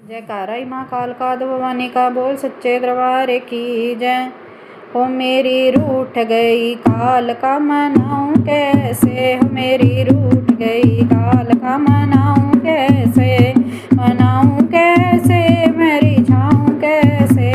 जयकारा माँ कालका भवानी का, बोल सच्चे दरबार की जय। हो मेरी रूठ गई काल का मनाऊं कैसे, हो मेरी रूठ गई काल का मनाऊं कैसे, मनाऊं कैसे मैं रिझाऊं कैसे,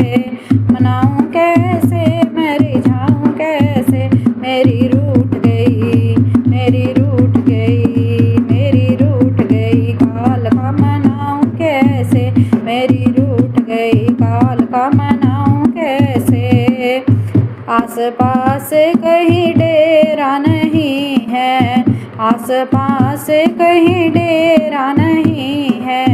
मनाऊं कैसे मैं रिझाऊं कैसे। मेरी रूठ गई, मेरी रूठ गई, मेरी रूठ गई काल का मनाऊं कैसे, मेरी रूठ गई काल का मनाऊं कैसे। आस पास कहीं डेरा नहीं है, आस पास कहीं डेरा नहीं है,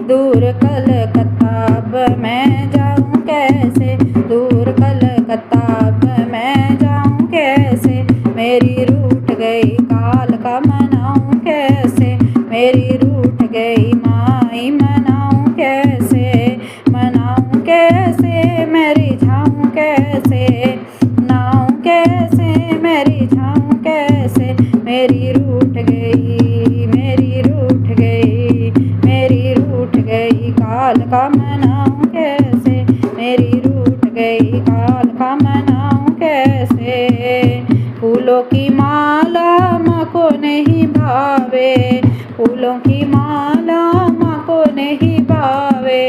दूर कलकत्ता अब मैं जाऊं कैसे, दूर कलकत्ता अब मैं जाऊं कैसे। मेरी रूठ गई काल का मनाऊं कैसे, मेरी रूठ गई माई मनाऊं कैसे, मनाऊं कैसे मैं रिझाऊं कैसे, मनाऊं कैसे मैं रिझाऊं कैसे। मेरी रूठ गई, मेरी रूठ गई, मेरी रूठ गई काल का मनाऊं कैसे, मेरी रूठ गई काल का मनाऊं कैसे। फूलों की माला माँ को नहीं भावे, फूलों की माला माँ को नहीं भावे,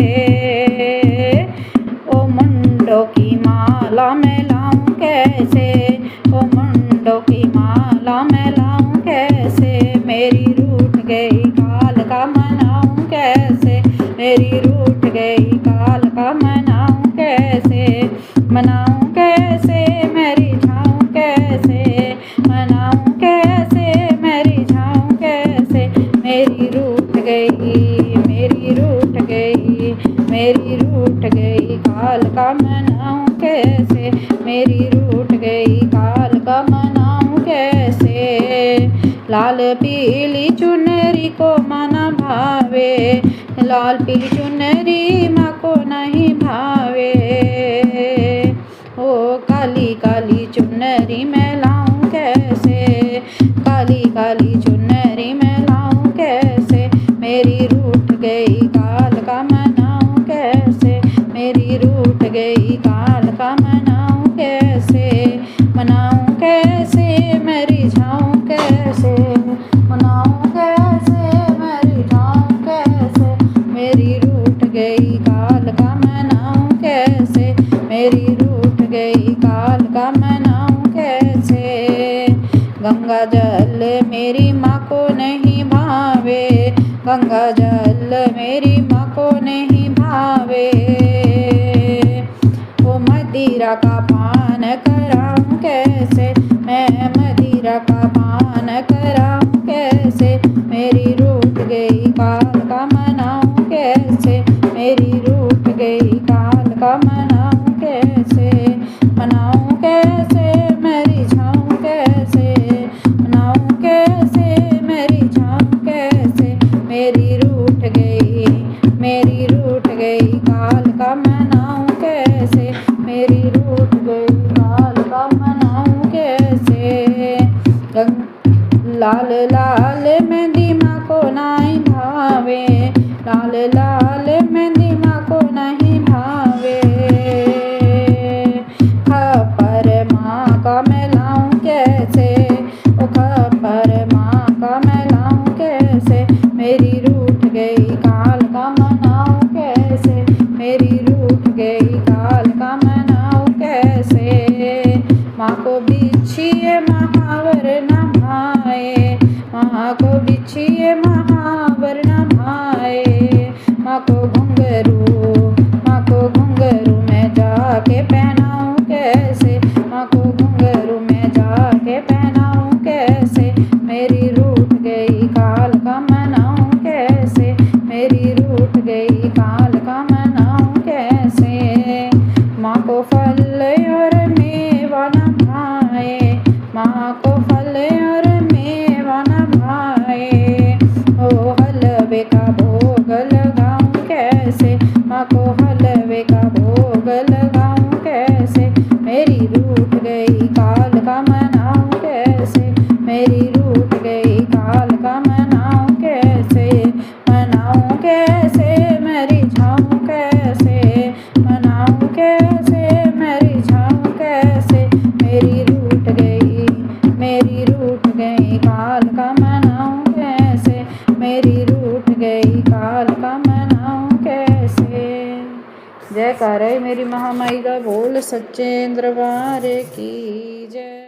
ओ मुंडों की माला मैं लाऊं कैसे, ओ मुंडों की माला मैं लाऊं कैसे। मेरी रूठ गई काल का मनाऊं कैसे, मेरी रूठ गई काल का मनाऊं कैसे, मनाऊं कैसे मैं रिझाऊं कैसे, मनाऊं कैसे मैं रिझाऊं कैसे। मेरी रूठ गई, मेरी रूठ गई, मेरी रूठ गई काल का मनाऊं कैसे, मेरी रूठ गई काल का मनाऊं कैसे। लाल पीली चुनरी को मना भावे, लाल पीली चुनरी माँ को नहीं भावे, ओ काली काली चुनरी मैं लाऊं कैसे, काली काली चुनरी मैं लाऊं कैसे। मेरी रूठ गई काल का मनाऊं कैसे, मेरी रूठ गई काल का मनाऊं कैसे, मनाऊं कैसे मैं रिझाऊं कैसे, मनाऊं कैसे मैं रिझाऊं कैसे। मेरी रूठ गई काल का मनाऊं कैसे, मेरी रूठ गई काल का मनाऊं कैसे। गंगा जल मेरी माँ को नहीं भावे, गंगा जल मेरी माँ को नहीं भावे, वो मदिरा का पान कराऊं कैसे, मैं मदिरा का पान कराऊं कैसे। मेरी रूठ गई काल का मनाऊं कैसे, मेरी रूठ गई काल का मनाऊं कैसे, मनाऊं कैसे मैं रिझाऊं कैसे, मनाऊं कैसे मैं रिझाऊं कैसे। मेरी रूठ गई, मेरी रूठ गई काल का मनाऊं कैसे, मेरी रूठ गई काल का मनाऊं कैसे। लाल लाल मेहंदी माँ को नहीं भावे, लाल लाल मेहंदी माँ को नहीं भावे, खप्पर माँ का मैं लाऊं कैसे, ओ खप्पर माँ का मैं लाऊं कैसे। मेरी रूठ गई काल का मनाऊं कैसे, मेरी रूठ गई काल का मनाऊं कैसे। माँ को बिछिए महावर न भाए, माँ को बिछिए महावर न भाए, माँ को घुंघरू, माँ को घुंघरू मैं जाके पहनाऊं कैसे, माँ को घुंघरू मैं जाके पहनाऊं कैसे। मेरी रूठ गई काल का मनाऊं कैसे, मेरी रूठ गई काल का मनाऊं कैसे। माँ को फल और मेवा न भाए, माँ को फल और मेवा न भाए, ओ हलवे का भोग लगाऊं कैसे, माँ को हलवे का भोग लगाऊं कैसे। मेरी रूठ गई काल का मनाऊं कैसे, मेरी रूठ गई काल का मनाऊं कैसे, मनाऊं कैसे। जयकारा मेरी महामाई दा बोल सच्चे दरबार की जय।